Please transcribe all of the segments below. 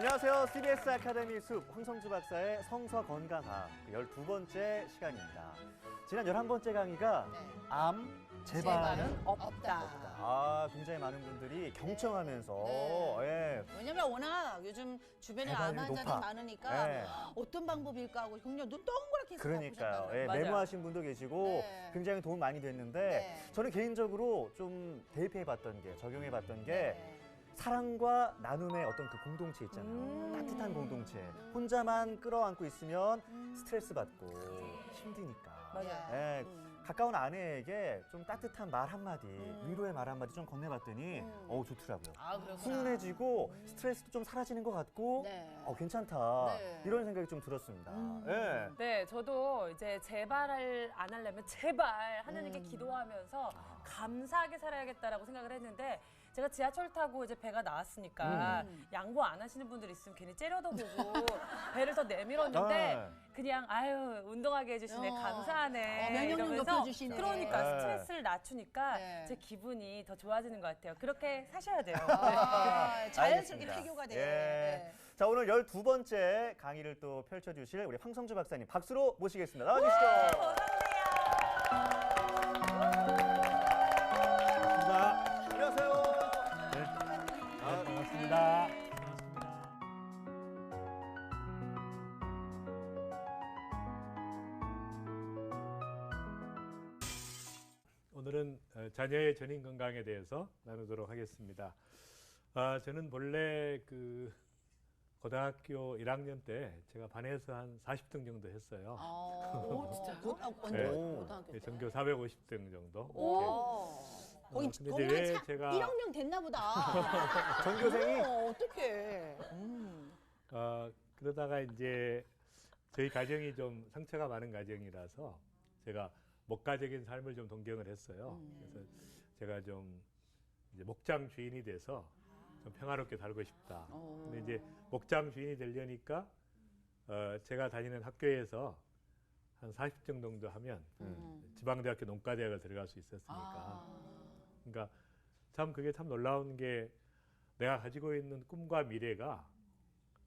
안녕하세요. CBS 아카데미 숲 황성주 박사의 성서 건강학 12번째 시간입니다. 지난 11번째 강의가 암 재발은 없다. 굉장히 많은 분들이 경청하면서 왜냐면 워낙 요즘 주변에 암 환자들이 많으니까 어떤 방법일까 하고 그냥 눈 동그랗게 해서 그러니까요. 메모하신 분도 계시고 굉장히 도움 많이 됐는데 저는 개인적으로 좀 대입해봤던 게, 적용해봤던 게 사랑과 나눔의 어떤 그 공동체 있잖아요. 따뜻한 공동체. 혼자만 끌어안고 있으면 스트레스 받고 힘드니까. 맞아요. 가까운 아내에게 좀 따뜻한 말 한마디, 위로의 말 한마디 좀 건네봤더니 좋더라고요. 훈훈해지고 스트레스도 좀 사라지는 것 같고 괜찮다. 이런 생각이 좀 들었습니다. 네, 저도 이제 재발을 안 하려면 제발 하나님께 기도하면서 감사하게 살아야겠다라고 생각을 했는데 제가 지하철 타고 이제 배가 나왔으니까 양보 안 하시는 분들 있으면 괜히 째려도 보고 배를 더 내밀었는데 그냥 아유 운동하게 해주시네 감사하네 면역력 높여주시네. 그러니까 스트레스를 낮추니까 제 기분이 더 좋아지는 것 같아요. 그렇게 사셔야 돼요. 자연스럽게 필요가 돼요. 자, 오늘 12번째 강의를 또 펼쳐주실 우리 황성주 박사님 박수로 모시겠습니다. 나와주시죠. 안녕하세요. 반갑습니다. 오늘은 자녀의 전인 건강에 대해서 나누도록 하겠습니다. 저는 본래 고등학교 1학년 때 제가 반에서 한 40등 정도 했어요. 진짜요? 고등학교 때? 전교 450등 정도. 거의 근데 왜 제가 1학년 됐나 보다. 전교생이? 어떡해. 그러다가 이제 저희 가정이 좀 상처가 많은 가정이라서 제가 목가적인 삶을 좀 동경을 했어요. 그래서 제가 좀 이제 목장 주인이 돼서 좀 평화롭게 살고 싶다. 근데 이제 목장 주인이 되려니까 제가 다니는 학교에서 한 40등 정도 하면 지방대학교 농가대학을 들어갈 수 있었으니까. 그러니까 참 그게 참 놀라운 게 내가 가지고 있는 꿈과 미래가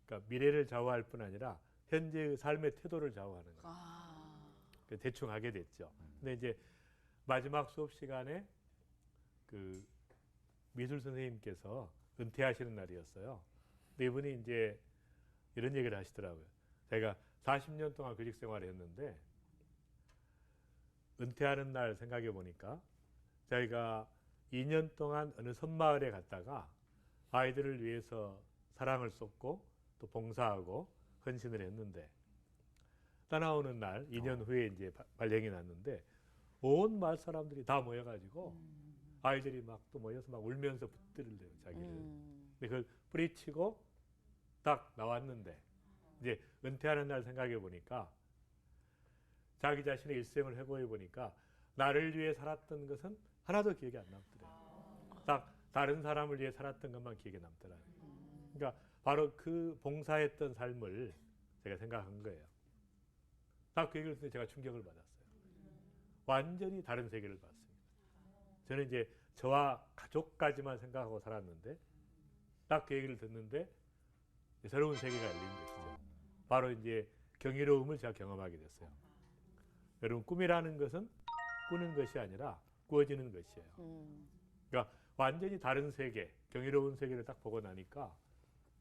그러니까 미래를 좌우할 뿐 아니라 현재의 삶의 태도를 좌우하는 거예요. 대충 하게 됐죠. 근데 이제 마지막 수업 시간에 그 미술 선생님께서 은퇴하시는 날이었어요. 근데 이분이 이제 이런 얘기를 하시더라고요. 제가 40년 동안 교직 생활을 했는데 은퇴하는 날 생각해 보니까 저희가 2년 동안 어느 섬마을에 갔다가 아이들을 위해서 사랑을 쏟고 또 봉사하고 헌신을 했는데 떠나오는 날 2년 후에 이제 발령이 났는데 온 마을 사람들이 다 모여가지고 아이들이 막 또 모여서 막 울면서 붙들래요 자기를. 근데 그걸 뿌리치고 딱 나왔는데 이제 은퇴하는 날 생각해 보니까 자기 자신의 일생을 회고해 보니까 나를 위해 살았던 것은 하나도 기억이 안 남더래요. 딱 다른 사람을 위해 살았던 것만 기억에 남더라고요. 그러니까 바로 그 봉사했던 삶을 제가 생각한 거예요. 딱 그 얘기를 듣고 제가 충격을 받았어요. 완전히 다른 세계를 봤습니다. 저는 이제 저와 가족까지만 생각하고 살았는데 딱 그 얘기를 듣는데 새로운 세계가 열린 것이죠. 바로 이제 경이로움을 제가 경험하게 됐어요. 여러분 꿈이라는 것은 꾸는 것이 아니라 꾸어지는 것이에요. 그러니까 완전히 다른 세계, 경이로운 세계를 딱 보고 나니까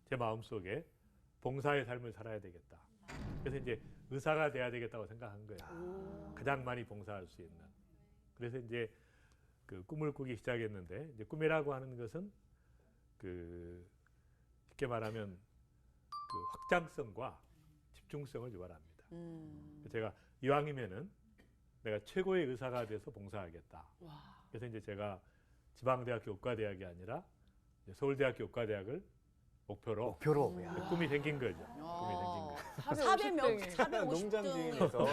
제 마음속에 봉사의 삶을 살아야 되겠다. 그래서 이제 의사가 돼야 되겠다고 생각한 거예요. 가장 많이 봉사할 수 있는. 그래서 이제 그 꿈을 꾸기 시작했는데 이제 꿈이라고 하는 것은 그 쉽게 말하면 그 확장성과 집중성을 유발합니다. 제가 이왕이면은 내가 최고의 의사가 돼서 봉사하겠다. 그래서 이제 제가 지방대학교 의과대학이 아니라 서울대학교 의과대학을 목표로 꿈이 생긴 거죠. 꿈이 생긴 거죠. 450등. 농장주인에서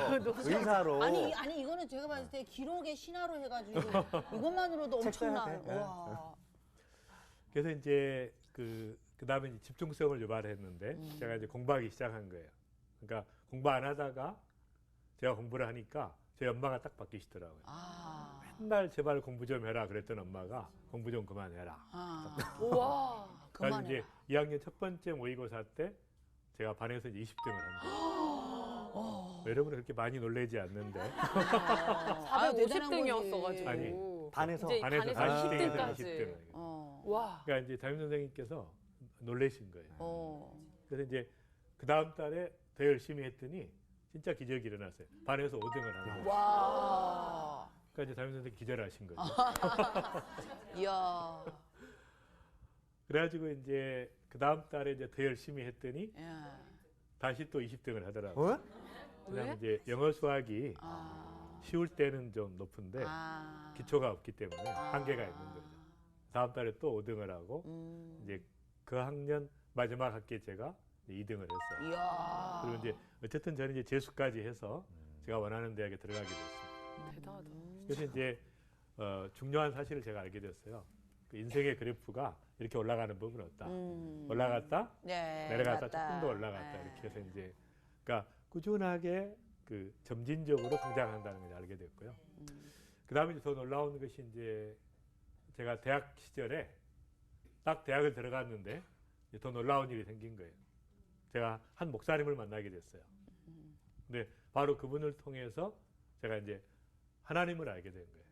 의사로. 아니 이거는 제가 봤을 때 기록의 신화로 해가지고 이것만으로도 엄청난. 와. 그래서 이제 그다음에 이제 집중성을 유발했는데 제가 이제 공부하기 시작한 거예요. 그러니까 공부 안 하다가 제가 공부를 하니까 저희 엄마가 딱 바뀌시더라고요. 맨날 제발 공부 좀 해라 그랬던 엄마가 공부 좀 그만해라. 우와. 그래서 이제 그만해라. 2학년 첫 번째 모의고사 때 제가 반에서 이제 20등을 한 거예요. 여러분은 그렇게 많이 놀라지 않는데 아유, 대단한 거지. 450등이었어가지고. 아니, 반에서 이제 반에서 반에서 40등에서 20등까지. 20등. 와. 그러니까 이제 담임 선생님께서 놀라신 거예요. 어. 그래서 이제 그 다음 달에 더 열심히 했더니 진짜 기적이 일어났어요. 반에서 5등을 하는 거예요. 와. 그러니까 이제 담임 선생님 기절하신 거죠. 이야. 그래가지고 이제 그 다음 달에 이제 더 열심히 했더니 야. 다시 또 20등을 하더라고요. 어? 그다음에 이제 영어 수학이 아. 쉬울 때는 좀 높은데 아. 기초가 없기 때문에 한계가 있는 거죠. 다음 달에 또 5등을 하고 이제 그 학년 마지막 학기에 제가 2등을 했어요. 이야. 그리고 이제 어쨌든 저는 이제 재수까지 해서 제가 원하는 대학에 들어가게 됐습니다. 대단하다. 그래서 이제 중요한 사실을 제가 알게 됐어요. 그 인생의 그래프가 이렇게 올라가는 법은 없다. 올라갔다, 네, 내려갔다, 맞다. 조금 더 올라갔다 네. 이렇게 해서 이제 그러니까 꾸준하게 그 점진적으로 성장한다는 걸 알게 됐고요. 그 다음에 더 놀라운 것이 이제 제가 대학 시절에 딱 대학을 들어갔는데 이제 더 놀라운 일이 생긴 거예요. 제가 한 목사님을 만나게 됐어요. 근데 바로 그분을 통해서 제가 이제 하나님을 알게 된 거예요.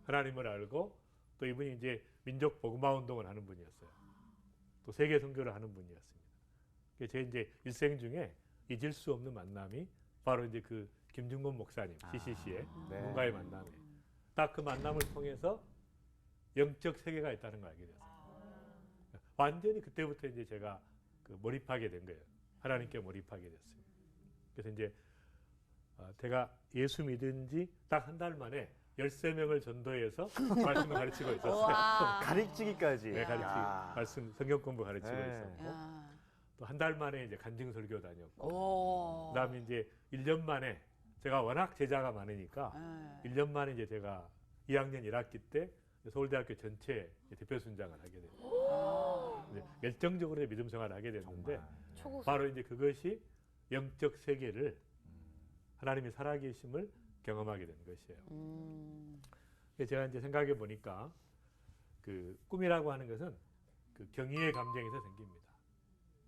하나님을 알고 또 이분이 이제 민족 복음화 운동을 하는 분이었어요. 또 세계 선교를 하는 분이었습니다. 제 이제 일생 중에 잊을 수 없는 만남이 바로 이제 그 김중곤 목사님 CCC의 네. 누군가의 만남이에요. 딱 그 만남을 통해서 영적 세계가 있다는 걸 알게 됐어요. 완전히 그때부터 이제 제가 그 몰입하게 된 거예요. 하나님께 몰입하게 됐습니다. 그래서 이제 제가 예수 믿은 지 딱 한 달 만에 13명을 전도해서 말씀을 가르치고 있었어요. 와. 가르치기까지. 네, 가르치기. 야. 말씀 성경 공부 가르치고 네. 있었고 야. 또 한 달 만에 이제 간증 설교 다녔고 오. 그다음에 이제 1년 만에 제가 워낙 제자가 많으니까 네. 1년 만에 이제 제가 2학년 1학기 때 서울대학교 전체 대표 순장을 하게 됐어요. 이제 열정적으로 믿음 생활을 하게 됐는데 초고수. 바로 이제 그것이 영적 세계를 하나님이 살아계심을 경험하게 된 것이에요. 그래서 제가 이제 생각해 보니까 그 꿈이라고 하는 것은 그 경의의 감정에서 생깁니다.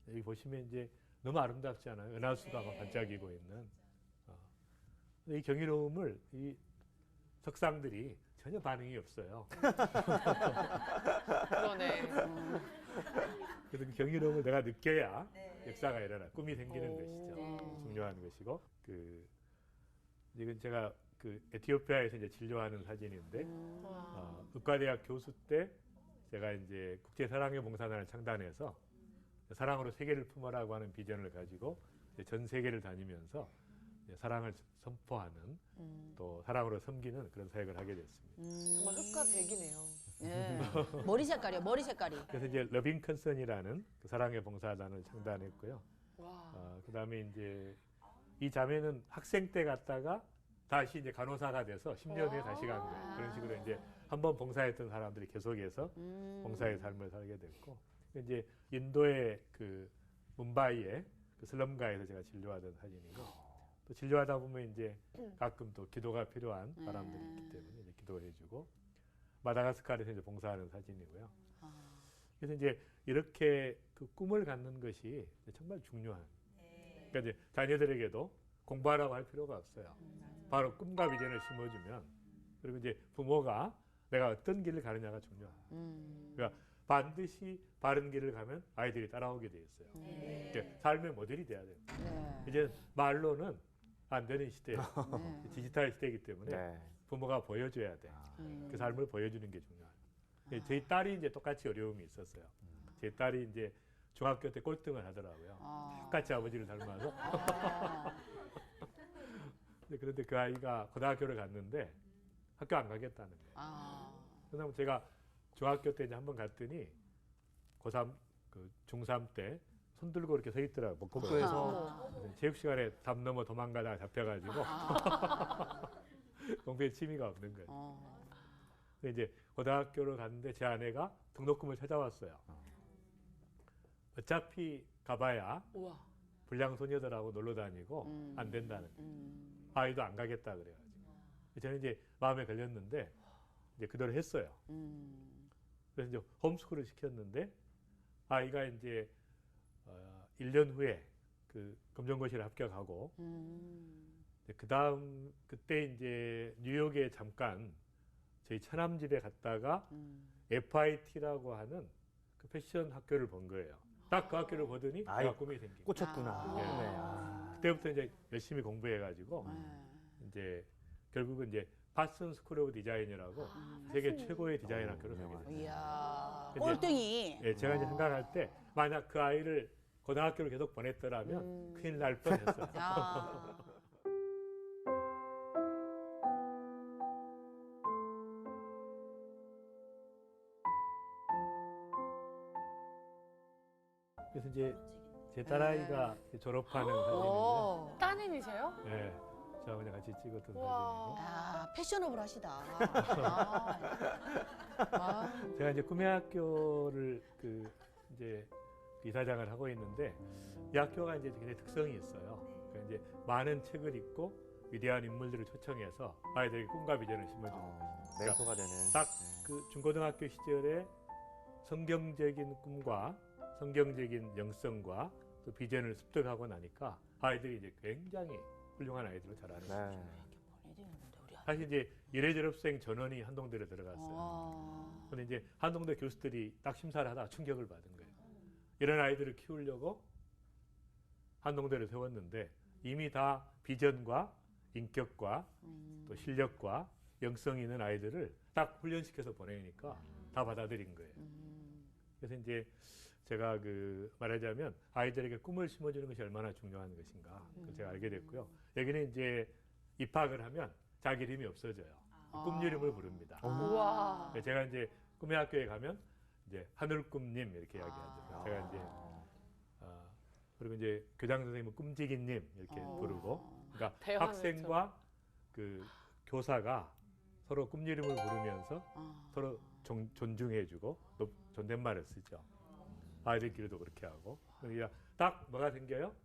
여기 보시면 이제 너무 아름답지 않아요? 은하수가 막 반짝이고 있는. 이 경이로움을 이 석상들이 전혀 반응이 없어요. 그러네. 그래서 그 경이로움을 내가 느껴야 역사가 일어나 꿈이 생기는 것이죠. 중요한 것이고 이건 제가 그 에티오피아에서 이제 진료하는 사진인데 의과대학 교수 때 제가 이제 국제사랑의 봉사단을 창단해서 사랑으로 세계를 품어라고 하는 비전을 가지고 전 세계를 다니면서 사랑을 선포하는 또 사랑으로 섬기는 그런 사역을 하게 됐습니다. 정말 흑과 백이네요. 네. 머리 색깔이요, 머리 색깔이. 그래서 이제 러빙 컨선이라는 그 사랑의 봉사단을 창단했고요. 와. 그다음에 이제 이 자매는 학생 때 갔다가 다시 이제 간호사가 돼서 10년 후에 다시 간 거예요. 그런 식으로 이제 한번 봉사했던 사람들이 계속해서 봉사의 삶을 살게 됐고 이제 인도의 그 뭄바이의 그 슬럼가에서 제가 진료하던 사진이고 또 진료하다 보면 이제 가끔 또 기도가 필요한 사람들이 있기 때문에 이제 기도해주고 마다가스카르에서 이제 봉사하는 사진이고요. 그래서 이제 이렇게 그 꿈을 갖는 것이 정말 중요한. 그러니까 이제 자녀들에게도 공부하라고 할 필요가 없어요. 바로 꿈과 비전을 심어주면 그리고 이제 부모가 내가 어떤 길을 가느냐가 중요해요. 그러니까 반드시 바른 길을 가면 아이들이 따라오게 돼 있어요. 그러니까 삶의 모델이 돼야 돼요. 네. 이제 말로는 안 되는 시대예요. 네. 디지털 시대이기 때문에 네. 부모가 보여줘야 돼. 그 삶을 보여주는 게 중요해요. 저희 딸이 이제 똑같이 어려움이 있었어요. 제 딸이 이제 중학교 때 꼴등을 하더라고요. 똑같이 아버지를 닮아서. 그런데 그 아이가 고등학교를 갔는데 학교 안 가겠다는 거예요. 그다음에 제가 중학교 때 이제 한번 갔더니 고3, 그 중3 때 손 들고 이렇게 서 있더라고요. 복도에서. 체육 시간에 담 넘어 도망가다가 잡혀가지고 공부에 취미가 없는 거예요. 근데 이제 고등학교를 갔는데 제 아내가 등록금을 찾아왔어요. 어차피 가봐야 우와. 불량 소녀들하고 놀러 다니고 안 된다는 거예요. 아이도 안 가겠다 그래가지고 저는 이제 마음에 걸렸는데 이제 그대로 했어요. 그래서 이제 홈스쿨을 시켰는데 아이가 이제 1년 후에 그 검정고시를 합격하고 그다음 그때 이제 뉴욕에 잠깐 저희 처남집에 갔다가 FIT라고 하는 그 패션 학교를 본 거예요. 딱 그 학교를 보더니 내가 꿈이 생긴 거예요. 꽂혔구나. 네. 아. 그때부터 이제 열심히 공부해가지고 이제 결국은 이제 파슨 스쿨 오브 디자인이라고 세계 최고의 디자인 학교로 가게 됐어요. 이야, 근데 꼴등이. 예, 제가 이제 생각할 때 만약 그 아이를 고등학교를 계속 보냈더라면 큰일 날 뻔했어요. 야. 그래서 이제 제 딸아이가 졸업하는 사진인데, 오. 따님이세요? 예, 저하고 이제 같이 찍었던 사진이고, 야, 패셔너블 하시다. 아. 제가 이제 꿈의 학교를 그 이제 이사장을 하고 있는데 이 학교가 이제 굉장히 특성이 있어요. 그러니까 이제 많은 책을 읽고 위대한 인물들을 초청해서 아이들에게 꿈과 비전을 심어주는 것입니다. 멘토가 되는. 딱 그 중고등학교 시절에 성경적인 꿈과 성경적인 영성과 또 비전을 습득하고 나니까 아이들이 이제 굉장히 훌륭한 아이들로 자라는 거죠. 네. 사실 이제 이례 졸업생 전원이 한동대로 들어갔어요. 근데 이제 한동대 교수들이 딱 심사를 하다가 충격을 받은 거예요. 이런 아이들을 키우려고 한동대를 세웠는데 이미 다 비전과 인격과 또 실력과 영성이 있는 아이들을 딱 훈련시켜서 보내니까 다 받아들인 거예요. 그래서 이제 제가 그 말하자면 아이들에게 꿈을 심어주는 것이 얼마나 중요한 것인가 그걸 제가 알게 됐고요. 여기는 이제 입학을 하면 자기 이름이 없어져요. 꿈 이름을 부릅니다. 우와. 제가 이제 꿈의 학교에 가면 이제 하늘꿈님 이렇게 이야기하죠. 제가 이제 그리고 이제 교장 선생님은 꿈지기님 이렇게 부르고, 그러니까 대화는 학생과 그 교사가 서로 꿈 이름을 부르면서 서로 존중해주고 또 존댓말을 쓰죠. 아이들끼리도 그렇게 하고. 그러니까 딱 뭐가 생겨요?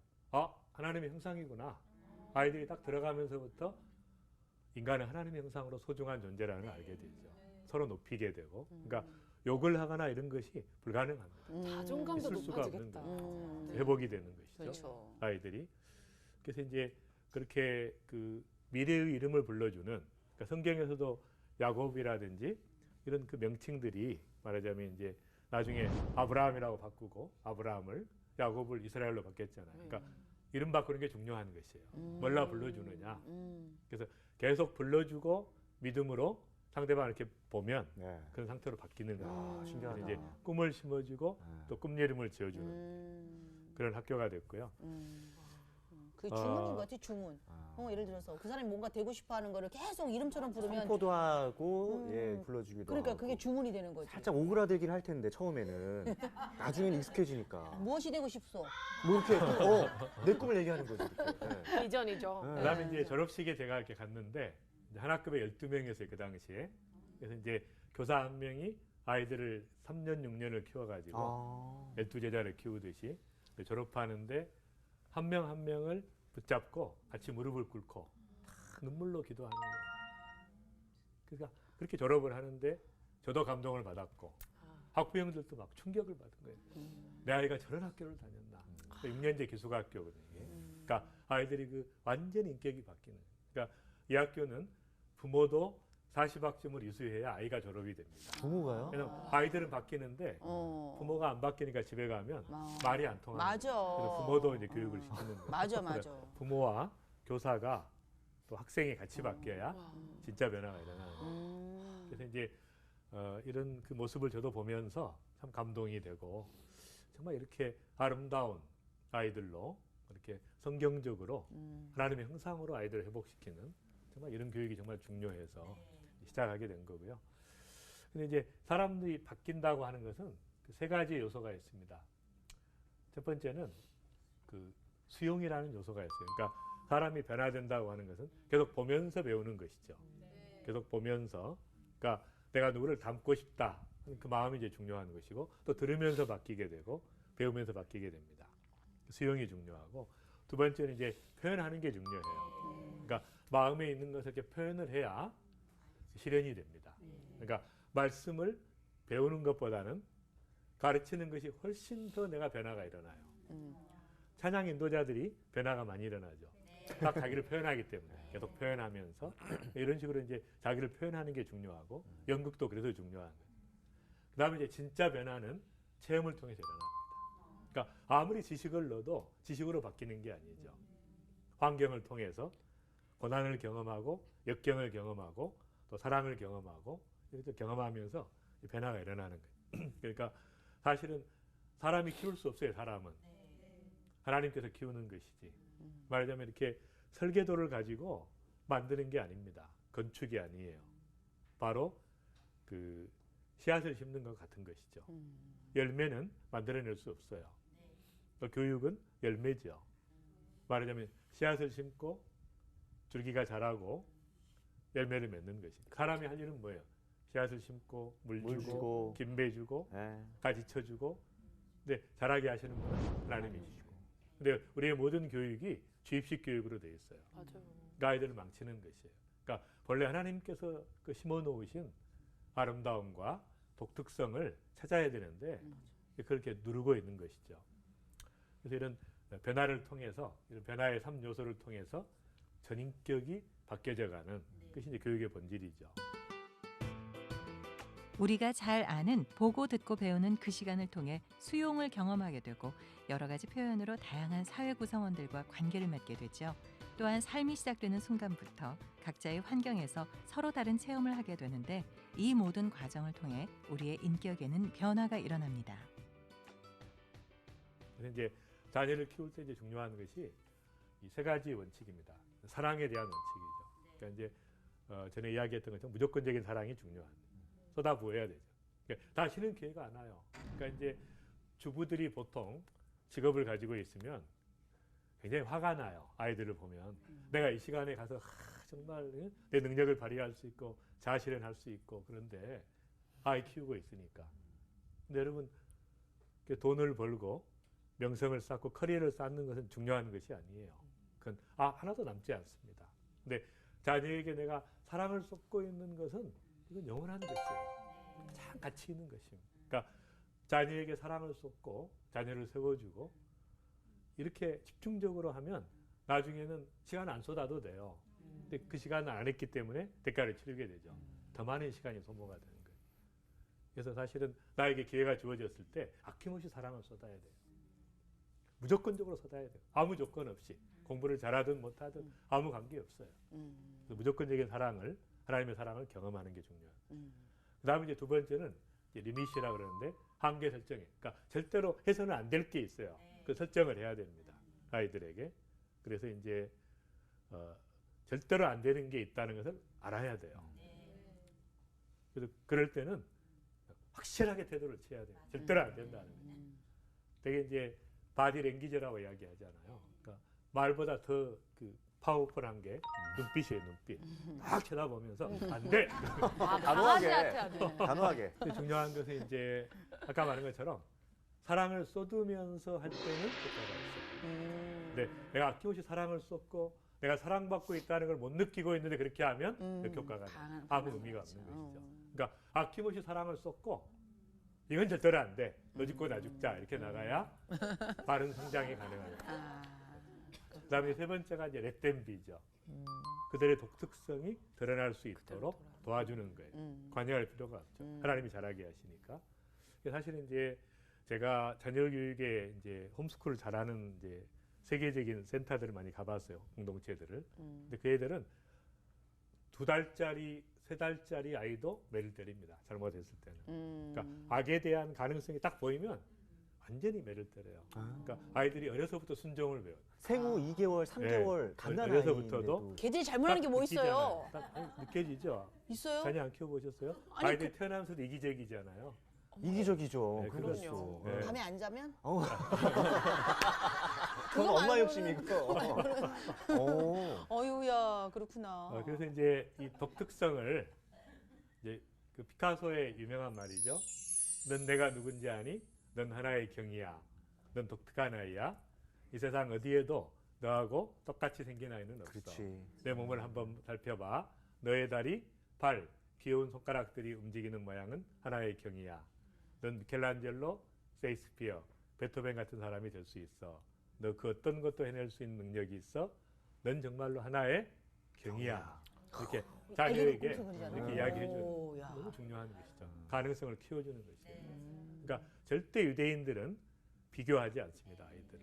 하나님의 형상이구나. 아이들이 딱 들어가면서부터 인간은 하나님의 형상으로 소중한 존재라는 걸 알게 되죠. 서로 높이게 되고. 그러니까 욕을 하거나 이런 것이 불가능합니다. 자존감도 있을 수가 없는 높아지겠다. 거죠. 회복이 되는 것이죠. 그렇죠. 아이들이. 그래서 이제 그렇게 그 미래의 이름을 불러주는, 그러니까 성경에서도 야곱이라든지 이런 그 명칭들이 말하자면 이제 나중에 아브라함이라고 바꾸고 아브라함을 야곱을 이스라엘로 바뀌었잖아요. 그러니까 이름 바꾸는 게 중요한 것이에요. 뭘라 불러주느냐. 그래서 계속 불러주고 믿음으로 상대방을 이렇게 보면 네. 그런 상태로 바뀌는 거예요. 신기하다. 이제 꿈을 심어주고 또 꿈 이름을 지어주는 그런 학교가 됐고요. 그게 주문인 것 같아, 주문. 예를 들어서 그 사람이 뭔가 되고 싶어 하는 거를 계속 이름처럼 부르면 선포도 하고 예, 불러주기도 그러니까 하고. 그게 주문이 되는 거지. 살짝 오그라들긴 할 텐데 처음에는 나중에는 익숙해지니까 무엇이 되고 싶소? 뭐 이렇게 내 꿈을 얘기하는 거죠. 이렇게. 네. 비전이죠. 네. 그다음에 이제 졸업식에 제가 이렇게 갔는데 이제 한 학급에 12명이었어요 그 당시에. 그래서 이제 교사 한 명이 아이들을 3년 6년을 키워가지고 12제자를 키우듯이 졸업하는데 한 명 한 명을 붙잡고 같이 무릎을 꿇고 다 눈물로 기도하는 거예요. 그러니까 그렇게 졸업을 하는데 저도 감동을 받았고 학부형들도 막 충격을 받은 거예요. 내 아이가 저런 학교를 다녔나. 6년제 기숙학교거든요. 이게. 그러니까 아이들이 그 완전 인격이 바뀌는 거예요. 그러니까 이 학교는 부모도 40학점을 이수해야 아이가 졸업이 됩니다. 부모가요? 왜냐면 아이들은 바뀌는데 부모가 안 바뀌니까 집에 가면 말이 안 통하는 맞아. 거예요. 그래서 부모도 이제 교육을 시키는 거예요. 맞아, 그래서 맞아. 부모와 교사가 또 학생이 같이 바뀌어야 진짜 변화가 일어나는 거예요. 그래서 이제 이런 그 모습을 저도 보면서 참 감동이 되고 정말 이렇게 아름다운 아이들로 이렇게 성경적으로 하나님의 형상으로 아이들을 회복시키는 정말 이런 교육이 정말 중요해서 시작하게 된 거고요. 근데 이제 사람들이 바뀐다고 하는 것은 그 세 가지 요소가 있습니다. 첫 번째는 그 수용이라는 요소가 있어요. 그러니까 사람이 변화된다고 하는 것은 계속 보면서 배우는 것이죠. 계속 보면서. 그러니까 내가 누구를 닮고 싶다. 그 마음이 이제 중요한 것이고 또 들으면서 바뀌게 되고 배우면서 바뀌게 됩니다. 수용이 중요하고 두 번째는 이제 표현하는 게 중요해요. 그러니까 마음에 있는 것을 이렇게 표현을 해야 실현이 됩니다. 그러니까 말씀을 배우는 것보다는 가르치는 것이 훨씬 더 내가 변화가 일어나요. 찬양 인도자들이 변화가 많이 일어나죠. 딱 자기를 표현하기 때문에 계속 표현하면서 이런 식으로 이제 자기를 표현하는 게 중요하고 연극도 그래서 중요한 거예요. 그다음에 이제 진짜 변화는 체험을 통해서 일어납니다. 그러니까 아무리 지식을 넣어도 지식으로 바뀌는 게 아니죠. 환경을 통해서 고난을 경험하고 역경을 경험하고 또 사랑을 경험하고 이렇게 경험하면서 변화가 일어나는 거예요. 그러니까 사실은 사람이 키울 수 없어요. 사람은 하나님께서 키우는 것이지. 말하자면 이렇게 설계도를 가지고 만드는 게 아닙니다. 건축이 아니에요. 바로 그 씨앗을 심는 것 같은 것이죠. 열매는 만들어낼 수 없어요. 교육은 열매죠. 말하자면 씨앗을 심고 줄기가 자라고 열매를 맺는 것입니다. 사람이 할 일은 뭐예요? 씨앗을 심고 물 주고 김배 주고 가지 쳐주고 근데 자라게 하시는 분은 하나님이시고 근데 우리의 모든 교육이 주입식 교육으로 되어 있어요. 맞아요. 그 아이들을 망치는 것이에요. 그러니까 본래 하나님께서 그 심어놓으신 아름다움과 독특성을 찾아야 되는데 그렇게 누르고 있는 것이죠. 그래서 이런 변화를 통해서 이런 변화의 3요소를 통해서 전인격이 바뀌어져가는 것이 이제 교육의 본질이죠. 우리가 잘 아는 보고 듣고 배우는 그 시간을 통해 수용을 경험하게 되고 여러 가지 표현으로 다양한 사회 구성원들과 관계를 맺게 되죠. 또한 삶이 시작되는 순간부터 각자의 환경에서 서로 다른 체험을 하게 되는데 이 모든 과정을 통해 우리의 인격에는 변화가 일어납니다. 그래서 이제 자녀를 키울 때 이제 중요한 것이 이 세 가지 원칙입니다. 사랑에 대한 원칙이죠. 그러니까 이제 전에 이야기했던 것처럼 무조건적인 사랑이 중요한. 쏟아부어야 되죠. 그러니까 다시는 기회가 안 와요. 그러니까 이제 주부들이 보통 직업을 가지고 있으면 굉장히 화가 나요. 아이들을 보면 내가 이 시간에 가서 정말 내 능력을 발휘할 수 있고 자아실현할 수 있고 그런데 아이 키우고 있으니까. 근데 여러분 돈을 벌고 명성을 쌓고 커리어를 쌓는 것은 중요한 것이 아니에요. 그건 하나도 남지 않습니다. 근데 자녀에게 내가 사랑을 쏟고 있는 것은 이건 영원한 것이에요. 참 가치 있는 것입니다. 그러니까 자녀에게 사랑을 쏟고 자녀를 세워주고 이렇게 집중적으로 하면 나중에는 시간 안 쏟아도 돼요. 근데 그 시간을 안 했기 때문에 대가를 치르게 되죠. 더 많은 시간이 소모가 되는 거예요. 그래서 사실은 나에게 기회가 주어졌을 때 아낌없이 사랑을 쏟아야 돼요. 무조건적으로 쏟아야 돼요. 아무 조건 없이. 공부를 잘하든 못하든 아무 관계 없어요. 무조건적인 사랑을 하나님의 사랑을 경험하는 게 중요해요. 그 다음에 이제 두 번째는 이제 리밋이라고 그러는데 한계 설정에. 그러니까 절대로 해서는 안 될 게 있어요. 그 설정을 해야 됩니다. 아이들에게. 그래서 이제 절대로 안 되는 게 있다는 것을 알아야 돼요. 그래서 그럴 때는 확실하게 태도를 취해야 돼요. 절대로 안 된다는 거죠. 되게 이제 바디 랭귀지라고 이야기하잖아요. 그러니까 말보다 더 그 파워풀한 게 눈빛이에요, 눈빛. 딱 쳐다보면서 안 돼. 단호하게. 중요한 것은 이제 아까 말한 것처럼 사랑을 쏟으면서 할 때는 효과가 있어요. 근데 내가 아낌없이 사랑을 쏟고 내가 사랑받고 있다는 걸 못 느끼고 있는데 그렇게 하면 역효과가 아무 의미가 없는 것이죠. 그러니까 아낌없이 사랑을 쏟고 이건 절대로 안 돼. 너 죽고 나 죽자. 이렇게 나가야 바른 성장이 가능합니다. 그다음에 세 번째가 이제 렛댐비죠. 그들의 독특성이 드러날 수 있도록 도와주는 거예요. 관여할 필요가 없죠. 하나님이 잘하게 하시니까. 사실은 이제 제가 자녀 교육에 이제 홈스쿨을 잘하는 이제 세계적인 센터들을 많이 가봤어요. 공동체들을. 근데 그 애들은 2달짜리, 3달짜리 아이도 매를 때립니다. 잘못했을 때는. 그러니까 악에 대한 가능성이 딱 보이면 완전히 매를 때려요. 그러니까 아이들이 어려서부터 순종을 배워요. 생후 2개월, 3개월 갓난 어려서부터도 걔들이 잘못하는 게 뭐 있어요? 딱 느껴지죠. 있어요? 자녀 안 키워보셨어요? 아니, 아이들이 태어나면서도 이기적이잖아요. 이기적이죠. 네, 그렇죠. 네. 밤에 안 자면? 그건 그거 엄마 말고는- 욕심이고. 어유야 그렇구나. 그래서 이제 이 독특성을 이제 그 피카소의 유명한 말이죠. 넌 내가 누군지 아니? 넌 하나의 경이야. 넌 독특한 아이야. 이 세상 어디에도 너하고 똑같이 생긴 아이는 없어. 그렇지. 내 몸을 한번 살펴봐. 너의 다리, 발, 귀여운 손가락들이 움직이는 모양은 하나의 경이야. 넌 미켈란젤로, 세익스피어, 베토벤 같은 사람이 될 수 있어. 너 그 어떤 것도 해낼 수 있는 능력이 있어. 넌 정말로 하나의 경이야. 이렇게 자녀에게 이렇게 이야기해 주는 너무 중요한 것이죠. 가능성을 키워주는 것이에요. 그러니까 절대 유대인들은 비교하지 않습니다. 아이들을.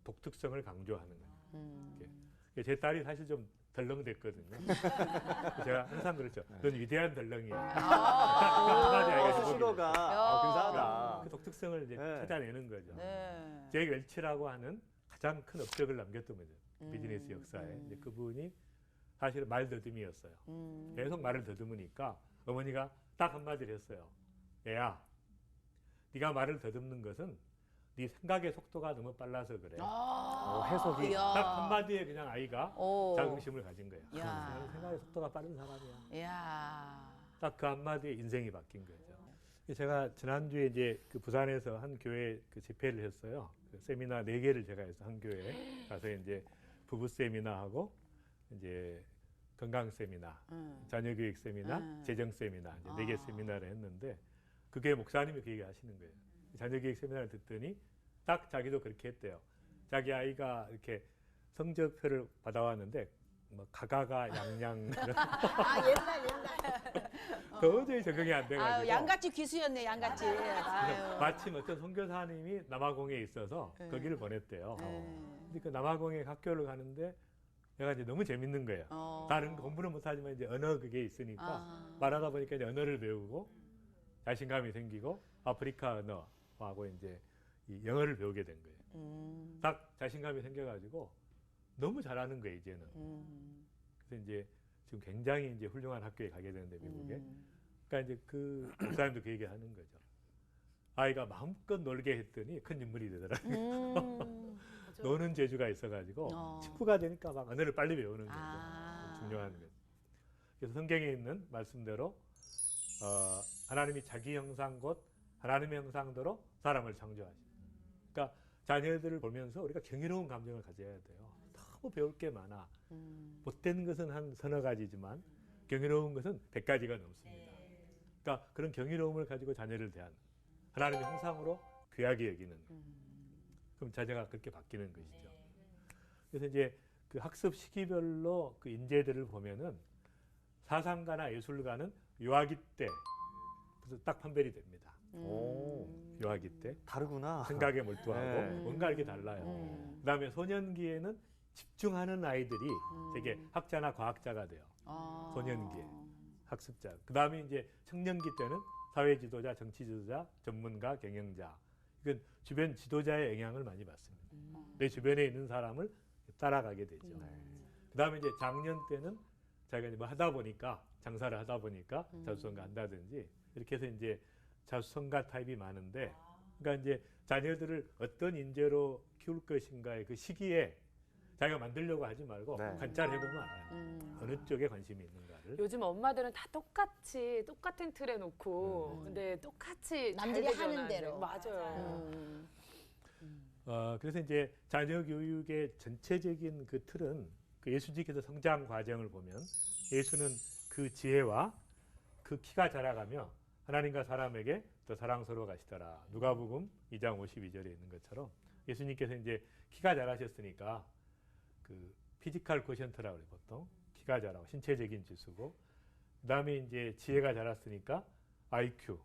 독특성을 강조하는 거예요. 제 딸이 사실 좀 덜렁댔거든요. 제가 항상 그렇죠. 넌 위대한 덜렁이야. 한마디 아이가 스스로가 근사하다. 그 독특성을 이제 찾아내는 거죠. 네. 잭 웰치라고 하는 가장 큰 업적을 남겼던 거죠. 비즈니스 역사에. 이제 그분이 사실은 말더듬이었어요. 계속 말을 더듬으니까 어머니가 딱 한마디를 했어요. 얘야, 네가 말을 더듬는 것은 네 생각의 속도가 너무 빨라서 그래. 해석이 딱 한마디에 그냥 아이가 오. 자긍심을 가진 거야. 야. 나는 생각의 속도가 빠른 사람이야. 이야. 딱 그 한마디에 인생이 바뀐 거죠. 제가 지난주에 이제 그 부산에서 한 교회 그 집회를 했어요. 그 세미나 4개를 제가 해서 한 교회에 가서 이제 부부 세미나하고 이제 건강 세미나, 자녀 교육 세미나, 재정 세미나 이제 4개 세미나를 했는데 그게 목사님이 그 얘기 하시는 거예요. 자녀 교육 세미나를 듣더니 딱 자기도 그렇게 했대요. 자기 아이가 이렇게 성적표를 받아왔는데 뭐 가가가 양양 옛날. 도저히 적응이 안 돼가지고 아유, 양같이 귀수였네, 양같이. 아유. 마침 어떤 선교사님이 남아공에 있어서 거기를 보냈대요. 근데 그 남아공에 학교를 가는데 내가 이제 너무 재밌는 거예요. 다른 공부는 못하지만 이제 언어 그게 있으니까 말하다 보니까 이제 언어를 배우고 자신감이 생기고 아프리카 언어하고 이제 이 영어를 배우게 된 거예요. 딱 자신감이 생겨가지고 너무 잘하는 거예요 이제는. 그래서 이제 지금 굉장히 이제 훌륭한 학교에 가게 되는데 미국에. 그러니까 이제 그 목사님도 그 얘기하는 거죠. 아이가 마음껏 놀게 했더니 큰 인물이 되더라고요. 노는 재주가 있어가지고 친구가 되니까 막 언어를 빨리 배우는 거죠. 중요한 거죠. 그래서 성경에 있는 말씀대로 하나님이 자기 형상 곧 하나님의 형상대로 사람을 창조하시죠. 그러니까 자녀들을 보면서 우리가 경이로운 감정을 가져야 돼요. 너무 배울 게 많아. 못된 것은 한 서너 가지지만 경이로운 것은 100가지가 넘습니다. 그러니까 그런 경이로움을 가지고 자녀를 대하는 하나님의 형상으로 귀하게 여기는 그럼 자녀가 그렇게 바뀌는 것이죠. 그래서 이제 그 학습 시기별로 그 인재들을 보면은 사상가나 예술가는 유아기 때 그래서 딱 판별이 됩니다. 유아기 때 다르구나. 생각에 몰두하고 뭔가 이렇게 달라요. 그다음에 소년기에는 집중하는 아이들이 되게 학자나 과학자가 돼요. 소년기에 학습자. 그다음에 이제 청년기 때는 사회 지도자, 정치 지도자, 전문가, 경영자. 이건 주변 지도자의 영향을 많이 받습니다. 내 주변에 있는 사람을 따라가게 되죠. 그다음에 이제 장년 때는 자기가 이제 뭐 하다 보니까 장사를 하다 보니까 자수성가 한다든지 이렇게 해서 이제 자수성가 타입이 많은데, 그러니까 이제 자녀들을 어떤 인재로 키울 것인가의 그 시기에 자기가 만들려고 하지 말고 관찰해보면 알아요. 어느 쪽에 관심이 있는가를. 요즘 엄마들은 다 똑같은 틀에 놓고 근데 똑같이 남들이 잘 하는 되잖아요. 대로. 맞아요. 그래서 이제 자녀 교육의 전체적인 그 틀은 그 예수님께서 성장 과정을 보면 예수는 그 지혜와 그 키가 자라가며 하나님과 사람에게 더 사랑스러워 가시더라. 누가복음 2장 52절에 있는 것처럼 예수님께서 이제 키가 자라셨으니까 그 피지컬 쿼션트라고 그래요. 보통 키가 자라고 신체적인 지수고, 그다음에 이제 지혜가 자랐으니까 IQ,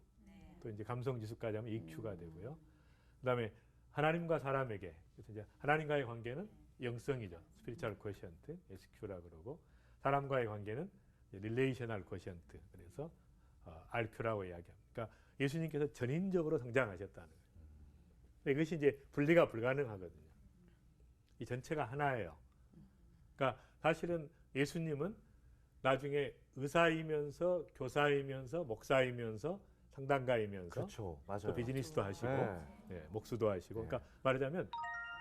또 이제 감성 지수까지 하면 EQ가 되고요. 그다음에 하나님과 사람에게, 그래서 이제 하나님과의 관계는 영성이죠. 스피리추얼 쿼션트, SQ라 그러고, 사람과의 관계는 릴레이셔널 쿼션트, 그래서 RQ라고 이야기합니다. 그러니까 예수님께서 전인적으로 성장하셨다는 거예요. 이것이 이제 분리가 불가능하거든요. 이 전체가 하나예요. 그러니까 사실은 예수님은 나중에 의사이면서 교사이면서 목사이면서 상담가이면서 그렇죠. 맞아요. 또 비즈니스도 하시고 목수도 하시고, 그러니까 말하자면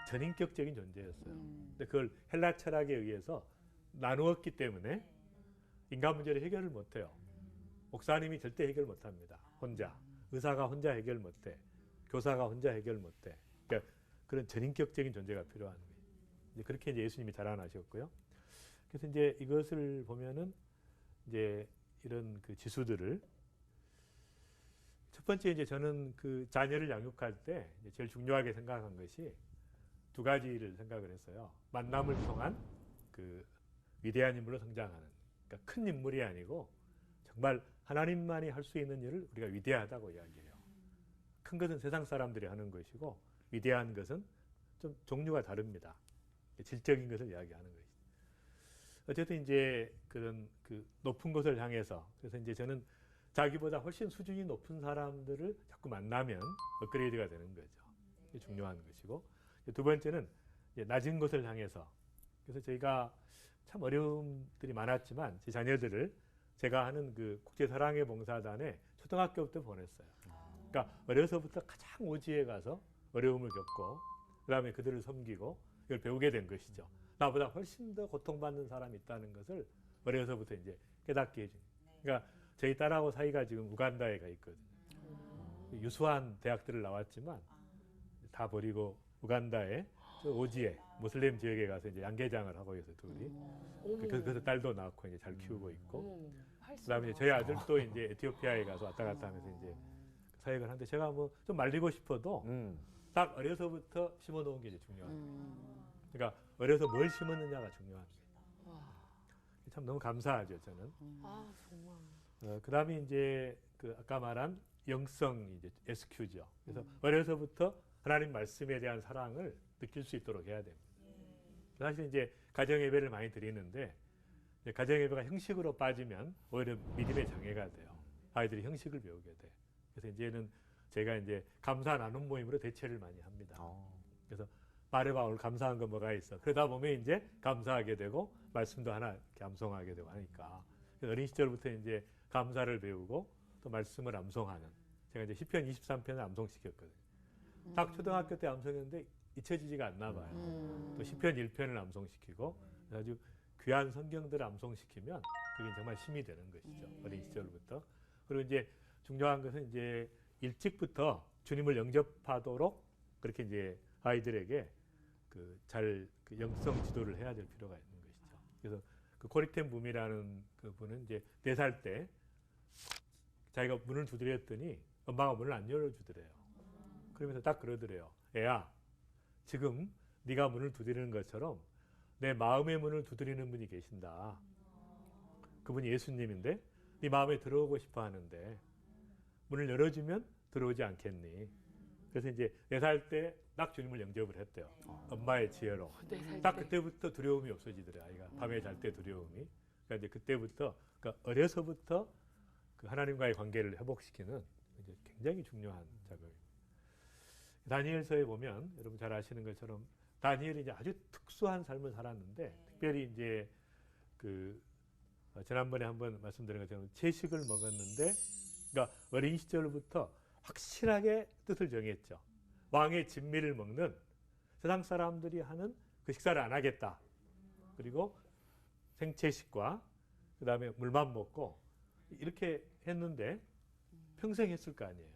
전인격적인 존재였어요. 근데 그걸 헬라 철학에 의해서 나누었기 때문에 인간 문제를 해결을 못해요. 목사님이 절대 해결 못합니다. 혼자. 의사가 혼자 해결 못해. 교사가 혼자 해결 못해. 그러니까 그런 전인격적인 존재가 필요한 거예요. 이제 그렇게 이제 예수님이 자라나셨고요. 그래서 이제 이것을 보면은 이제 이런 그 지수들을 첫 첫 번째 이제 저는 그 자녀를 양육할 때 이제 제일 중요하게 생각한 것이 두 가지를 생각을 했어요. 만남을 통한 그 위대한 인물로 성장하는, 그러니까 큰 인물이 아니고 정말 하나님만이 할 수 있는 일을 우리가 위대하다고 이야기해요. 큰 것은 세상 사람들이 하는 것이고 위대한 것은 좀 종류가 다릅니다. 질적인 것을 이야기하는 것이죠. 어쨌든 이제 그런 그 높은 곳을 향해서, 그래서 이제 저는 자기보다 훨씬 수준이 높은 사람들을 자꾸 만나면 업그레이드가 되는 거죠. 이게 중요한 것이고, 두 번째는 이제 낮은 곳을 향해서, 그래서 저희가 참 어려움들이 많았지만 제 자녀들을 제가 하는 그 국제사랑의 봉사단에 초등학교부터 보냈어요. 그러니까 어려서부터 가장 오지에 가서 어려움을 겪고 그다음에 그들을 섬기고 이걸 배우게 된 것이죠. 나보다 훨씬 더 고통받는 사람이 있다는 것을 어려서부터 이제 깨닫게 해준. 그러니까 저희 딸하고 사이가 지금 우간다에 가 있거든요. 유수한 대학들을 나왔지만 다 버리고 우간다에 저 오지에 모슬렘 지역에 가서 이제 양계장을 하고 있어요, 둘이. 그래서 딸도 낳고 이제 잘 키우고 있고. 그다음에 이제 저희 아들도 이제 에티오피아에 가서 왔다 갔다 하면서 이제 사역을 하는데, 제가 뭐 좀 말리고 싶어도 딱 어려서부터 심어놓은 게 이제 중요합니다. 그러니까 어려서 뭘 심었느냐가 중요합니다. 참 너무 감사하죠, 저는. 아, 정말. 그다음에 이제 그 아까 말한 영성 이제 SQ죠. 그래서 어려서부터 하나님 말씀에 대한 사랑을 느낄 수 있도록 해야 됩니다. 사실 이제 가정 예배를 많이 드리는데 가정 예배가 형식으로 빠지면 오히려 믿음의 장애가 돼요. 아이들이 형식을 배우게 돼. 그래서 이제는 제가 이제 감사 나눔 모임으로 대체를 많이 합니다. 그래서 말해봐, 오늘 감사한 거 뭐가 있어. 그러다 보면 이제 감사하게 되고 말씀도 하나 이렇게 암송하게 되고 하니까. 그래서 어린 시절부터 이제 감사를 배우고 또 말씀을 암송하는. 제가 이제 시편 23편을 암송시켰거든요. 딱 초등학교 때 암송했는데 잊혀지지가 않나 봐요. 또 시편 1편을 암송시키고 아주 귀한 성경들을 암송시키면 그게 정말 힘이 되는 것이죠. 어린 시절부터. 그리고 이제 중요한 것은 이제 일찍부터 주님을 영접하도록 그렇게 이제 아이들에게 그 영성 지도를 해야 될 필요가 있는 것이죠. 그래서 그 코리텐 붐이라는 그 분은 이제 4살 때 자기가 문을 두드렸더니 엄마가 문을 안 열어주더래요. 그러면서 딱 그러더래요. 애야, 지금 네가 문을 두드리는 것처럼 내 마음의 문을 두드리는 분이 계신다. 그분이 예수님인데 네 마음에 들어오고 싶어 하는데 문을 열어주면 들어오지 않겠니? 그래서 이제 4살 때 딱 주님을 영접을 했대요. 엄마의 지혜로. 딱 그때부터 두려움이 없어지더래요. 아이가 밤에 잘 때 두려움이. 그러니까 이제 그때부터, 그러니까 어려서부터 그 하나님과의 관계를 회복시키는 이제 굉장히 중요한 작업입니다. 다니엘서에 보면 여러분 잘 아시는 것처럼 다니엘이 이제 아주 특수한 삶을 살았는데, 특별히 이제 그 지난번에 한번 말씀드린 것처럼 채식을 먹었는데, 그러니까 어린 시절부터 확실하게 뜻을 정했죠. 왕의 진미를 먹는, 세상 사람들이 하는 그 식사를 안 하겠다. 그리고 생채식과 그 다음에 물만 먹고 이렇게 했는데 평생 했을 거 아니에요.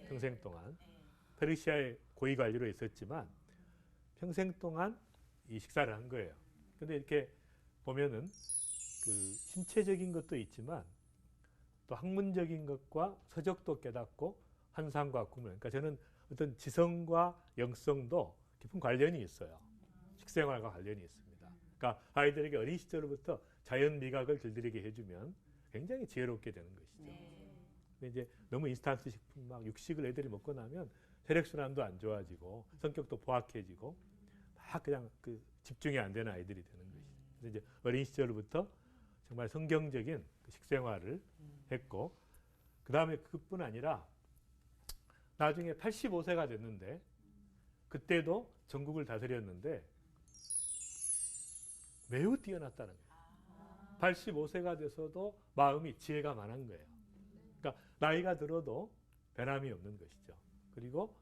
평생 동안. 페르시아의 고위 관리로 있었지만 평생 동안 이 식사를 한 거예요. 근데 이렇게 보면은 그 신체적인 것도 있지만 또 학문적인 것과 서적도 깨닫고 환상과 꿈을, 그러니까 저는 어떤 지성과 영성도 깊은 관련이 있어요. 식생활과 관련이 있습니다. 그러니까 아이들에게 어린 시절부터 자연 미각을 길들이게 해주면 굉장히 지혜롭게 되는 것이죠. 근데 이제 너무 인스턴트 식품 막 육식을 애들이 먹고 나면 혈액순환도 안 좋아지고 성격도 포악해지고 막 그냥 그 집중이 안 되는 아이들이 되는 것이죠. 그래서 이제 어린 시절부터 정말 성경적인 그 식생활을 했고, 그 다음에 그뿐 아니라 나중에 85세가 됐는데 그때도 전국을 다스렸는데 매우 뛰어났다는 거예요. 85세가 돼서도 마음이 지혜가 많은 거예요. 그러니까 나이가 들어도 변함이 없는 것이죠. 그리고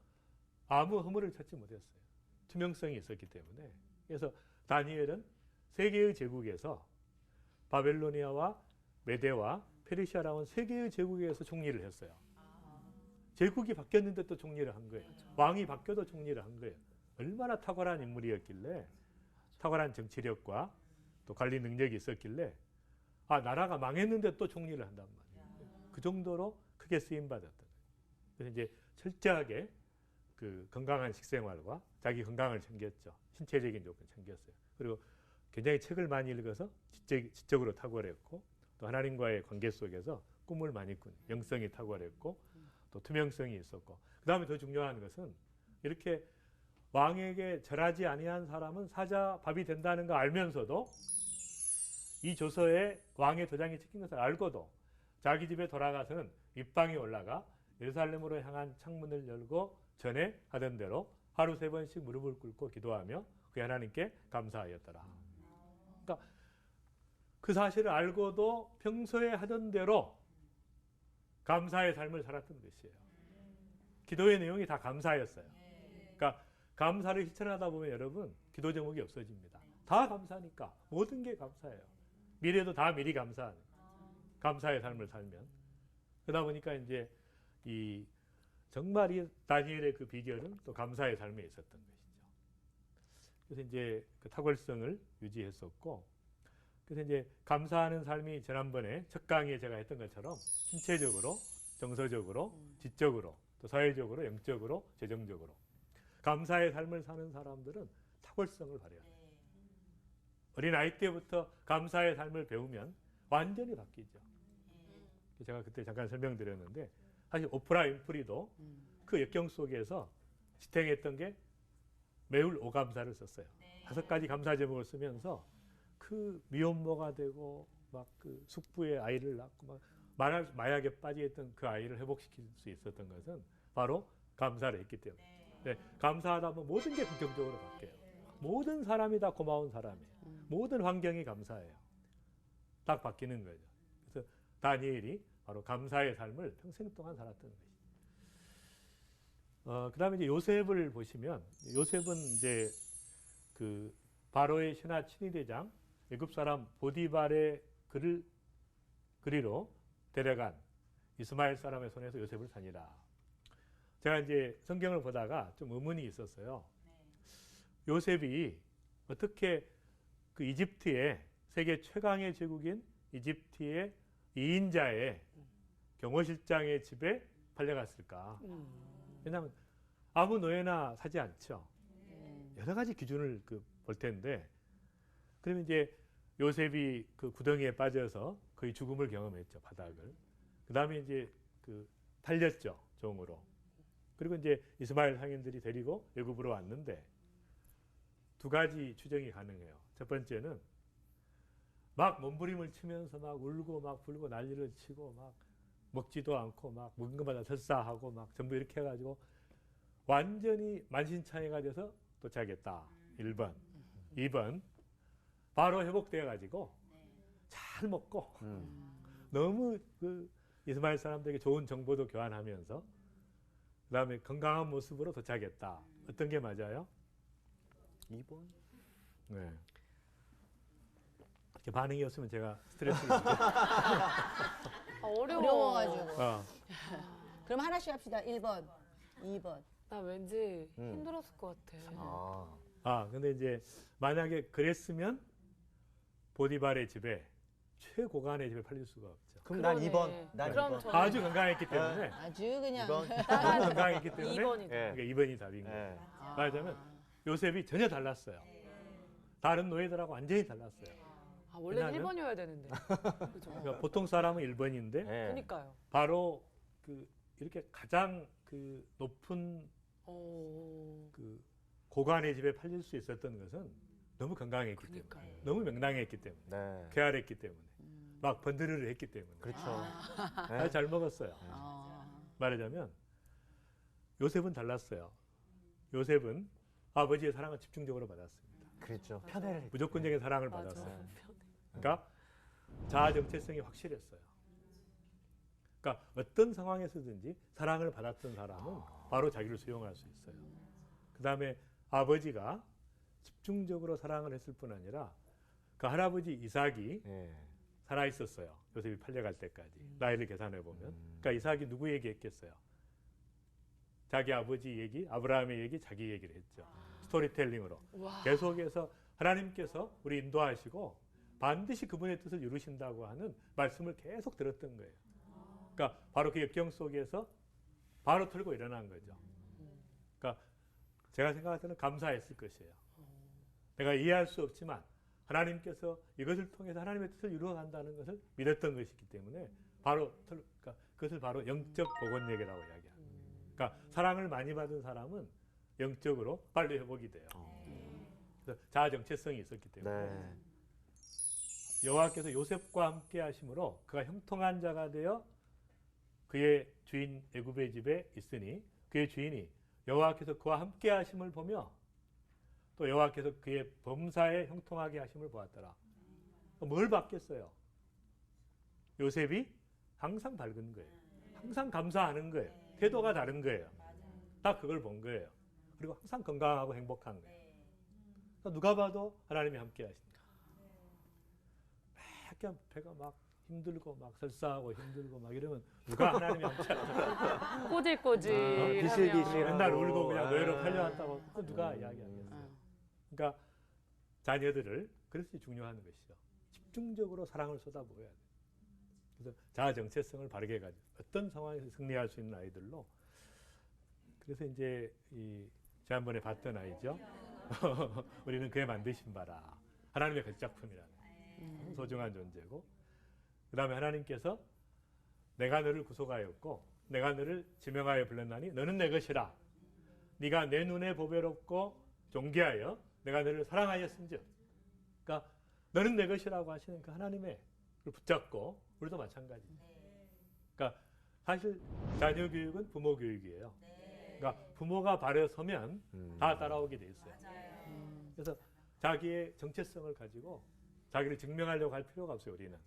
아무 허물을 찾지 못했어요. 투명성이 있었기 때문에. 그래서 다니엘은 세 개의 제국에서 바벨로니아와 메대와 페르시아라는 세 개의 제국에서 총리를 했어요. 제국이 바뀌었는데 또 총리를 한 거예요. 왕이 바뀌어도 총리를 한 거예요. 얼마나 탁월한 인물이었길래, 탁월한 정치력과 또 관리 능력이 있었길래 나라가 망했는데 또 총리를 한단 말이에요. 그 정도로 크게 쓰임 받았다. 그래서 이제 철저하게 그 건강한 식생활과 자기 건강을 챙겼죠. 신체적인 조건 챙겼어요. 그리고 굉장히 책을 많이 읽어서 지적으로 탁월했고 또 하나님과의 관계 속에서 꿈을 많이 꾼 영성이 탁월했고 또 투명성이 있었고 그다음에 더 중요한 것은 이렇게 왕에게 절하지 아니한 사람은 사자밥이 된다는 거 알면서도 이 조서에 왕의 도장이 찍힌 것을 알고도 자기 집에 돌아가서는 윗방에 올라가 예루살렘으로 향한 창문을 열고 전에 하던 대로 하루 3번씩 무릎을 꿇고 기도하며 그 하나님께 감사하였더라. 그러니까 그 사실을 알고도 평소에 하던 대로 감사의 삶을 살았던 것이에요. 기도의 내용이 다 감사였어요. 그러니까 감사를 실천하다 보면 여러분 기도 제목이 없어집니다. 다 감사니까 모든 게 감사해요. 미래도 다 미리 감사하는 감사의 삶을 살면 그러다 보니까 이제 이 정말 이 다니엘의 그 비결은 또 감사의 삶에 있었던 것이죠. 그래서 이제 그 탁월성을 유지했었고 그래서 이제 감사하는 삶이 지난번에 첫 강의에 제가 했던 것처럼 신체적으로, 정서적으로, 지적으로, 또 사회적으로, 영적으로, 재정적으로 감사의 삶을 사는 사람들은 탁월성을 발휘해요. 어린 아이 때부터 감사의 삶을 배우면 완전히 바뀌죠. 제가 그때 잠깐 설명드렸는데 사실 오프라 윈프리도 그 역경 속에서 지탱했던 게 매울 오감사를 썼어요. 5가지 감사 제목을 쓰면서 그 미혼모가 되고 막 그 숙부의 아이를 낳고 막 마약에 빠져있던 그 아이를 회복시킬 수 있었던 것은 바로 감사를 했기 때문에. 네, 감사하다 보면 모든 게 긍정적으로 바뀌어요. 모든 사람이 다 고마운 사람이에요. 모든 환경이 감사해요. 딱 바뀌는 거죠. 그래서 다니엘이 바로 감사의 삶을 평생 동안 살았던 것이죠. 그 다음에 이제 요셉을 보시면 요셉은 이제 그 바로의 신하 친위대장 애굽 사람 보디발의 그리로 데려간 이스마엘 사람의 손에서 요셉을 산이라. 제가 이제 성경을 보다가 좀 의문이 있었어요. 요셉이 어떻게 그 이집트의 세계 최강의 제국인 이집트의 2인자의 경호실장의 집에 팔려갔을까? 왜냐하면 아무 노예나 사지 않죠. 여러 가지 기준을 볼 텐데, 그러면 이제 요셉이 그 구덩이에 빠져서 거의 죽음을 경험했죠, 바닥을. 그 다음에 이제 팔렸죠, 종으로. 그리고 이제 이스마엘 상인들이 데리고 애굽으로 왔는데 2가지 추정이 가능해요. 첫 번째는 막 몸부림을 치면서 막 울고 막 불고 난리를 치고 막 먹지도 않고 막 먹은 것마다 설사하고 막 전부 이렇게 해가지고 완전히 만신창이가 돼서 도착했다. 1번. 2번. 바로 회복되어가지고 잘 먹고 너무 그 이스마엘 사람들에게 좋은 정보도 교환하면서 그 다음에 건강한 모습으로 도착했다. 어떤 게 맞아요? 2번? 네. 이렇게 반응이 없으면 제가 스트레스를 어려워가지고. 어. 그럼 하나씩 합시다. 1번, 2번. 나 왠지 힘들었을 것 같아. 근데 이제 만약에 그랬으면 보디발의 집에 최고간의 집에 팔릴 수가 없죠. 그럼 난 2번. 난 그럼 2번. 저는- 아주 건강했기 때문에. 아주 그냥. 2번. 너무 건강했기 때문에. 2번이죠. 예. 그러니까 2번이 답인 거예요. 예. 말하자면 요셉이 전혀 달랐어요. 다른 노예들하고 완전히 달랐어요. 원래는 왜냐하면- 1번이어야 되는데. 그죠? 그러니까 보통 사람은 1번인데 예. 그러니까요. 바로 이렇게 가장 높은 그 고관의 집에 팔릴 수 있었던 것은 너무 건강했기 때문에, 그러니까요. 너무 명랑했기 때문에, 네. 쾌활했기 때문에, 막 번드르르 했기 때문에. 그렇죠. 아주 잘 먹었어요. 아. 말하자면 요셉은 달랐어요. 요셉은 아버지의 사랑을 집중적으로 받았습니다. 그렇죠. 편애를. 무조건적인 사랑을 맞아. 받았어요. 그러니까 자아 정체성이 확실했어요. 그러니까 어떤 상황에서든지 사랑을 받았던 사람은 바로 자기를 수용할 수 있어요. 그 다음에 아버지가 집중적으로 사랑을 했을 뿐 아니라 그 할아버지 이삭이 예. 살아 있었어요. 요셉이 팔려갈 때까지. 나이를 계산해 보면. 그러니까 이삭이 누구 얘기했겠어요? 자기 아버지 얘기, 아브라함의 얘기, 자기 얘기를 했죠. 스토리텔링으로. 와. 계속해서 하나님께서 우리 인도하시고 반드시 그분의 뜻을 이루신다고 하는 말씀을 계속 들었던 거예요. 그러니까 바로 그 역경 속에서 바로 털고 일어난 거죠. 그러니까 제가 생각할 때는 감사했을 것이에요. 내가 이해할 수 없지만 하나님께서 이것을 통해서 하나님의 뜻을 이루어간다는 것을 믿었던 것이기 때문에 바로 그러니까 그것을 바로 영적 복원력이라고 이야기합니다. 그러니까 사랑을 많이 받은 사람은 영적으로 빨리 회복이 돼요. 그래서 자아 정체성이 있었기 때문에 네. 여호와께서 요셉과 함께 하심으로 그가 형통한 자가 되어 그의 주인 애굽의 집에 있으니 그의 주인이 여호와께서 그와 함께 하심을 보며 또 여호와께서 그의 범사에 형통하게 하심을 보았더라. 뭘 받겠어요? 요셉이 항상 밝은 거예요. 항상 감사하는 거예요. 태도가 다른 거예요. 딱 그걸 본 거예요. 그리고 항상 건강하고 행복한 거예요. 그러니까 누가 봐도 하나님이 함께 하신다. 그냥 배가 막 힘들고 막 설사하고 힘들고 막 이러면 누가 하나님이 함께 하신다. 꼬질꼬질 비실비실 맨날 울고 그냥 노예로 팔려왔다고 그 누가 이야기하겠어요. 그러니까 자녀들을 그것이 중요한 것이죠. 집중적으로 사랑을 쏟아부어야 돼요. 그래서 자아 정체성을 바르게 가지고 어떤 상황에서 승리할 수 있는 아이들로 그래서 이제 이 지난번에 봤던 아이죠. 우리는 그의 만드신 바라. 하나님의 걸작품이라는 소중한 존재고 그 다음에 하나님께서 내가 너를 구속하였고 내가 너를 지명하여 불렀나니 너는 내 것이라. 네가 내 눈에 보배롭고 존귀하여 내가 너를 사랑하였은즉. 그러니까 너는 내 것이라고 하시는 그 하나님의 를 붙잡고 우리도 마찬가지입니다. 그러니까 사실 자녀 교육은 부모 교육이에요. 그러니까 부모가 바로 서면 다 따라오게 돼 있어요. 그래서 자기의 정체성을 가지고 자기를 증명하려고 할 필요가 없어요. 우리는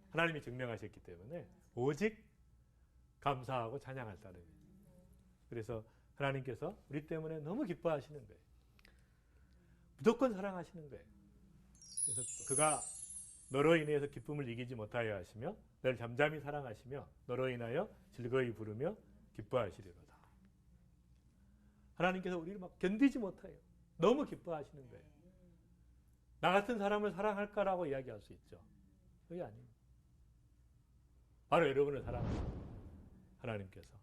하나님이 증명하셨기 때문에 오직 감사하고 찬양할 따름이에요. 그래서 하나님께서 우리 때문에 너무 기뻐하시는 거예요. 무조건 사랑하시는 거예요. 그래서 그가 너로 인해서 기쁨을 이기지 못하여 하시며 너를 잠잠히 사랑하시며 너로 인하여 즐거이 부르며 기뻐하시리로다. 하나님께서 우리를 막 견디지 못해요. 너무 기뻐하시는 거예요. 나 같은 사람을 사랑할까라고 이야기할 수 있죠. 그게 아니에요. 바로 여러분을 사랑하는 하나님께서.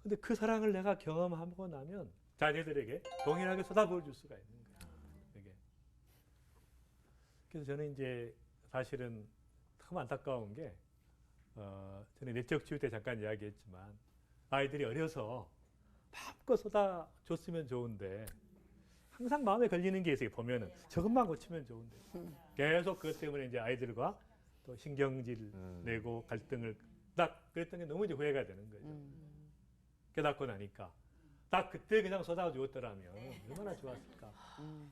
근데 그 사랑을 내가 경험하고 나면 자녀들에게 동일하게 쏟아부어 줄 수가 있는 거예요. 이게. 그래서 저는 이제 사실은 참 안타까운 게 저는 내적 치유 때 잠깐 이야기했지만 아이들이 어려서 마음껏 쏟아줬으면 좋은데 항상 마음에 걸리는 게 있어요. 보면은 저것만 고치면 좋은데 계속 그것 때문에 이제 아이들과 또 신경질 내고 갈등을 딱 그랬던 게 너무 이제 후회가 되는 거죠. 깨닫고 나니까 딱 그때 그냥 쏟아주었더라면 얼마나 좋았을까.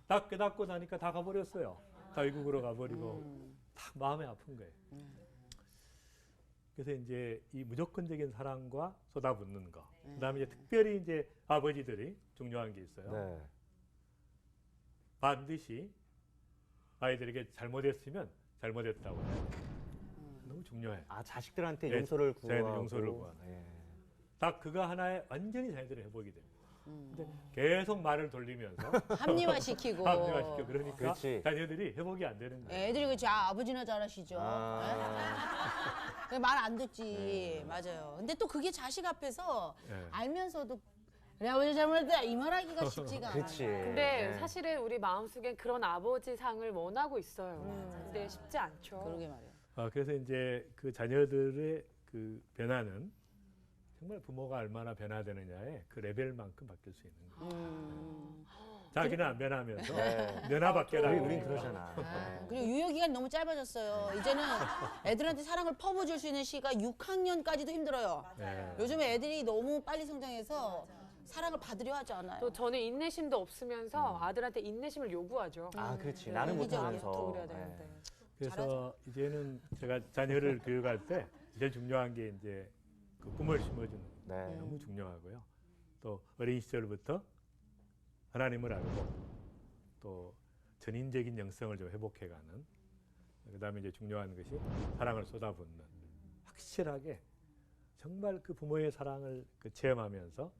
딱 깨닫고 나니까 다 가버렸어요. 다 외국으로 가버리고 딱 마음이 아픈 거예요. 그래서 이제 이 무조건적인 사랑과 쏟아붓는 거. 그다음에 이제 특별히 이제 아버지들이 중요한 게 있어요. 네. 반드시 아이들에게 잘못했으면 잘못했다고 해요. 너무 중요해요. 아, 자식들한테 네, 용서를 자녀들 구하고. 용서를 구하는. 예. 딱 그거 하나에 완전히 자녀들의 회복이 됩니다. 근데 계속 말을 돌리면서 합리화시키고. 그러니까 그렇지. 자녀들이 회복이 안 되는 거예요. 애들이 그치 아버지나 잘하시죠. 말 안 듣지. 맞아요. 근데 또 그게 자식 앞에서 네. 알면서도 그래 아버지 잘못했다 이 말하기가 쉽지가 않아요. 그렇지. 근데 네. 사실은 우리 마음속엔 그런 아버지 상을 원하고 있어요. 근데 쉽지 않죠. 그러게 말이에요. 그래서 이제 그 자녀들의 그 변화는 정말 부모가 얼마나 변화되느냐에 그 레벨만큼 바뀔 수 있는 거예요. 자기는 안 변하면서 변화받게라. 우린 그러잖아. 네. 그리고 유효 기간이 너무 짧아졌어요. 이제는 애들한테 사랑을 퍼부어줄 수 있는 시기가 6학년까지도 힘들어요. 네. 요즘에 애들이 너무 빨리 성장해서 사랑을 받으려 하지 않아요. 또 저는 인내심도 없으면서 아들한테 인내심을 요구하죠. 아, 그렇지. 나는 이기적이야. 못하면서. 더 그래야 되는데. 그래서 이제는 제가 자녀를 교육할 때 제일 중요한 게 이제 그 꿈을 심어주는 게 네. 너무 중요하고요. 또 어린 시절부터 하나님을 알고 또 전인적인 영성을 좀 회복해가는. 그다음에 이제 중요한 것이 사랑을 쏟아붓는. 확실하게 정말 그 부모의 사랑을 그 체험하면서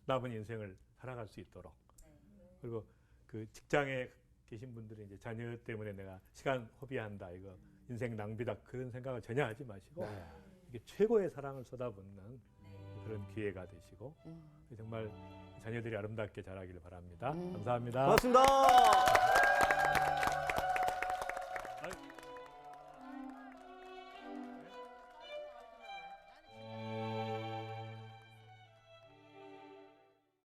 남은 인생을 살아갈 수 있도록. 그리고 그 직장에 계신 분들이 이제 자녀 때문에 내가 시간 허비한다, 이거 인생 낭비다, 그런 생각을 전혀 하지 마시고 이게 최고의 사랑을 쏟아붓는 그런 기회가 되시고 정말 자녀들이 아름답게 자라기를 바랍니다. 감사합니다. 고맙습니다.